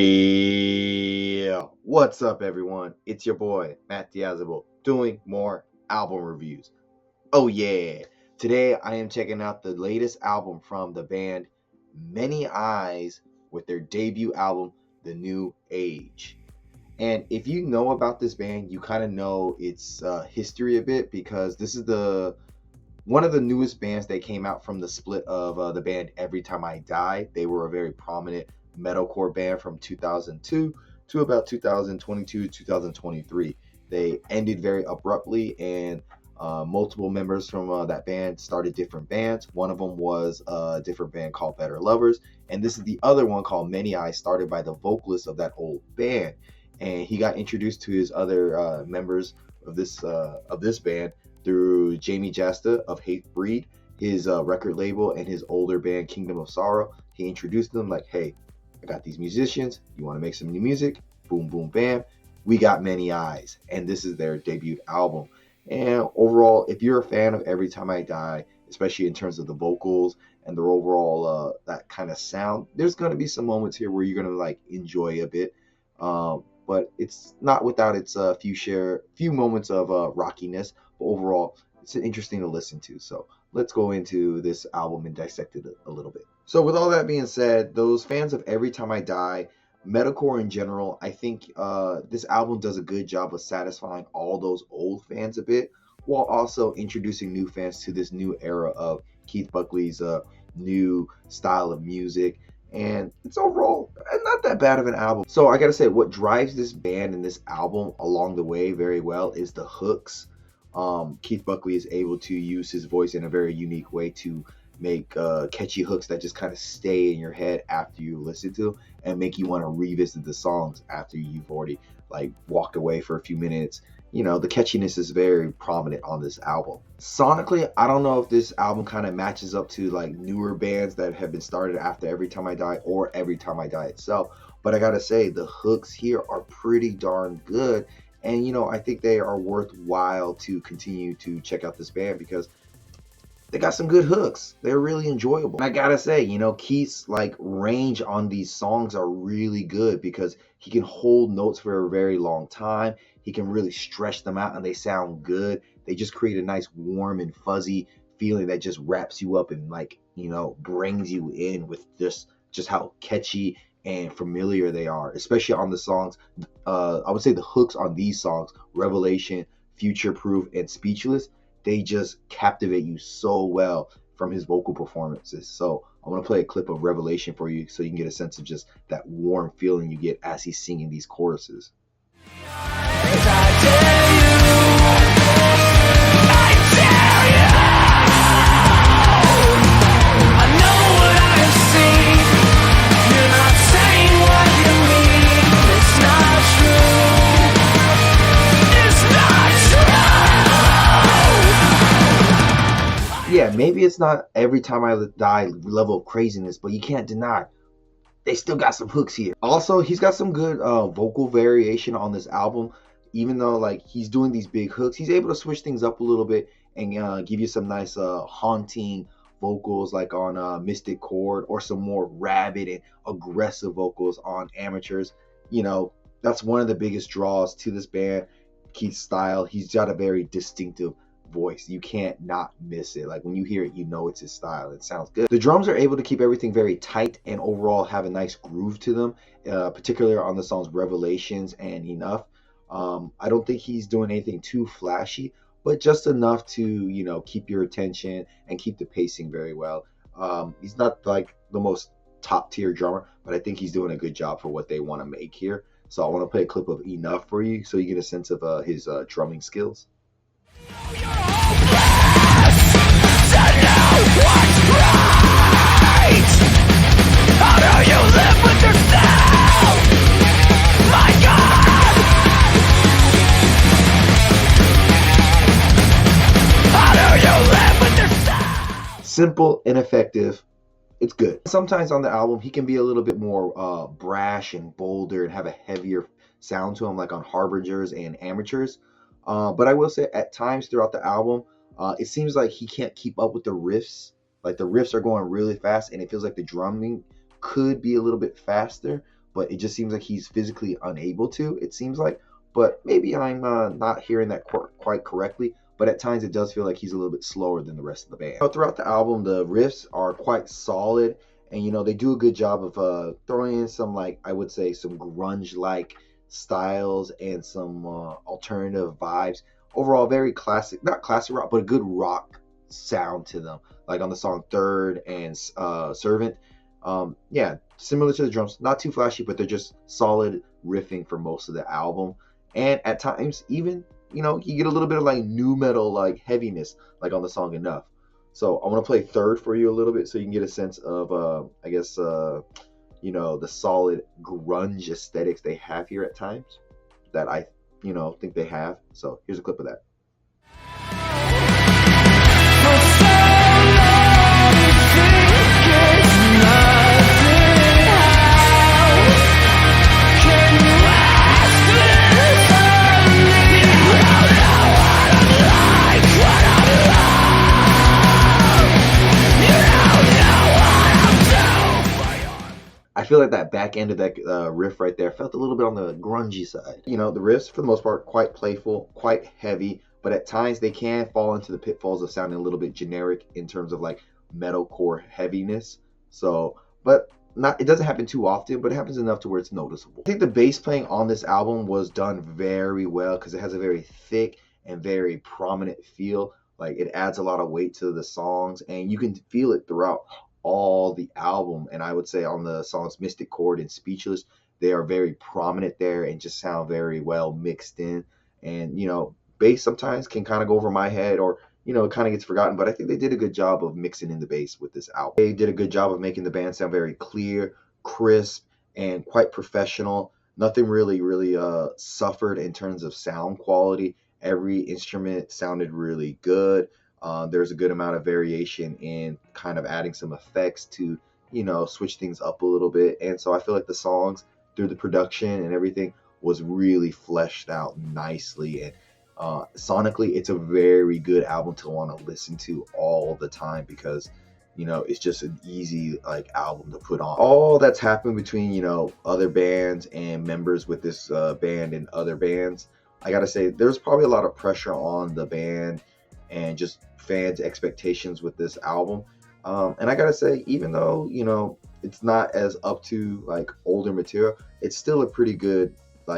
Yeah, what's up, everyone? It's your boy Matt Diazable doing more album reviews. Oh yeah, today I am checking out the latest album from the band Many Eyes with their debut album, The New Age. And if you know about this band, you kind of know its history a bit because this is the one of the newest bands that came out from the split of the band Every Time I Die. They were a very prominent metalcore band from 2002 to about 2022, 2023. They ended very abruptly, and multiple members from that band started different bands. One of them was a different band called Better Lovers, and this is the other one called Many Eyes, started by the vocalist of that old band. And he got introduced to his other members of this band through Jamey Jasta of Hatebreed, his record label, and his older band Kingdom of Sorrow. He introduced them like, hey, I got these musicians. You want to make some new music? Boom, boom, bam. We got Many Eyes, and this is their debut album. And overall, if you're a fan of Every Time I Die, especially in terms of the vocals and their overall that kind of sound, there's going to be some moments here where you're going to like enjoy a bit. But it's not without its few moments of rockiness. But overall, it's interesting to listen to. So let's go into this album and dissect it a little bit. So with all that being said, those fans of Every Time I Die, metalcore in general, I think this album does a good job of satisfying all those old fans a bit, while also introducing new fans to this new era of Keith Buckley's new style of music. And it's overall not that bad of an album. So I gotta say, what drives this band and this album along the way very well is the hooks. Keith Buckley is able to use his voice in a very unique way to make catchy hooks that just kind of stay in your head after you listen to and make you want to revisit the songs after you've already like walked away for a few minutes. You know, the catchiness is very prominent on this album. Sonically, I don't know if this album kind of matches up to like newer bands that have been started after Every Time I Die or Every Time I Die itself, but I gotta say the hooks here are pretty darn good. And you know, I think they are worthwhile to continue to check out this band because they got some good hooks. They're really enjoyable. And I gotta say, you know, Keith's like range on these songs are really good because he can hold notes for a very long time. He can really stretch them out and they sound good. They just create a nice warm and fuzzy feeling that just wraps you up and like, you know, brings you in with just how catchy and familiar they are, especially on the songs. I would say the hooks on these songs, Revelation, Future Proof, and Speechless, they just captivate you so well from his vocal performances. So I'm going to play a clip of Revelation for you so you can get a sense of just that warm feeling you get as he's singing these choruses. Yeah, maybe it's not Every Time I Die level of craziness, but you can't deny they still got some hooks here. Also, he's got some good vocal variation on this album. Even though like he's doing these big hooks, he's able to switch things up a little bit and give you some nice haunting vocals like on Mystic Chord, or some more rabid and aggressive vocals on Amateurs. You know, that's one of the biggest draws to this band, Keith's style. He's got a very distinctive voice. You can't not miss it. Like when you hear it, you know it's his style. It sounds good. The drums are able to keep everything very tight and overall have a nice groove to them, particularly on the songs Revelations and Enough. I don't think he's doing anything too flashy, but just enough to, you know, keep your attention and keep the pacing very well. He's not like the most top tier drummer, but I think he's doing a good job for what they want to make here. So I want to play a clip of Enough for you so you get a sense of his drumming skills. Simple and effective. It's good. Sometimes on the album, he can be a little bit more brash and bolder and have a heavier sound to him, like on Harbingers and Amateurs. But I will say at times throughout the album, it seems like he can't keep up with the riffs. Like the riffs are going really fast and it feels like the drumming could be a little bit faster. but it just seems like he's physically unable to, it seems like. But maybe I'm not hearing that quite correctly, but at times it does feel like he's a little bit slower than the rest of the band. Throughout the album, the riffs are quite solid, and they do a good job of throwing in some, like, I would say, some grunge-like styles and some alternative vibes. Overall, very classic, not classic rock, but a good rock sound to them, like on the song Third and Servant. Yeah, similar to the drums, not too flashy, but they're just solid riffing for most of the album. And at times, even, you get a little bit of like nu metal, like heaviness, like on the song Enough. So I want to play Third for you a little bit so you can get a sense of, I guess, the solid grunge aesthetics they have here at times that I, think they have. So here's a clip of that. I feel like that back end of that riff right there felt a little bit on the grungy side. The riffs, for the most part, quite playful, quite heavy, but at times they can fall into the pitfalls of sounding a little bit generic in terms of like metalcore heaviness. So, but it doesn't happen too often, but it happens enough to where it's noticeable. I think the bass playing on this album was done very well because it has a very thick and very prominent feel. Like, it adds a lot of weight to the songs, and you can feel it throughout all the album. And I would say on the songs Mystic Chord and Speechless, they are very prominent there and just sound very well mixed in. And bass sometimes can kind of go over my head, or it kind of gets forgotten, but I think they did a good job of mixing in the bass with this album. They did a good job of making the band sound very clear, crisp, and quite professional. Nothing really suffered in terms of sound quality. Every instrument sounded really good. There's a good amount of variation in kind of adding some effects to, switch things up a little bit. And so I feel like the songs, through the production and everything, was really fleshed out nicely. And sonically, it's a very good album to want to listen to all the time because, it's just an easy album to put on. All that's happened between, other bands and members with this band and other bands, I gotta say, there's probably a lot of pressure on the band and just fans' expectations with this album. And I gotta say, even though, it's not as up to like older material, it's still a pretty good,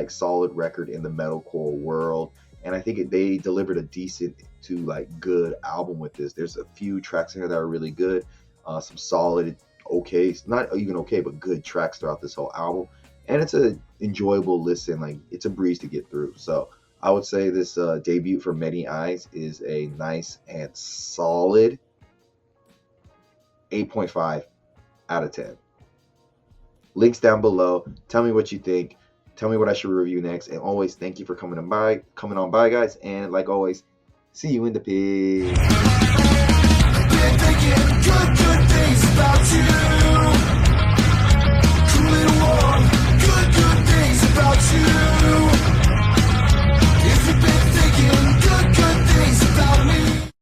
solid record in the metalcore world. And I think they delivered a decent to good album with this. There's a few tracks in here that are really good. Some solid, okay, not even okay, but good tracks throughout this whole album. And it's a enjoyable listen. It's a breeze to get through. So I would say this debut for Many Eyes is a nice and solid 8.5 out of 10. Links down below. Tell me what you think. Tell me what I should review next. And always, thank you for coming on by, guys. And like always, see you in the pig.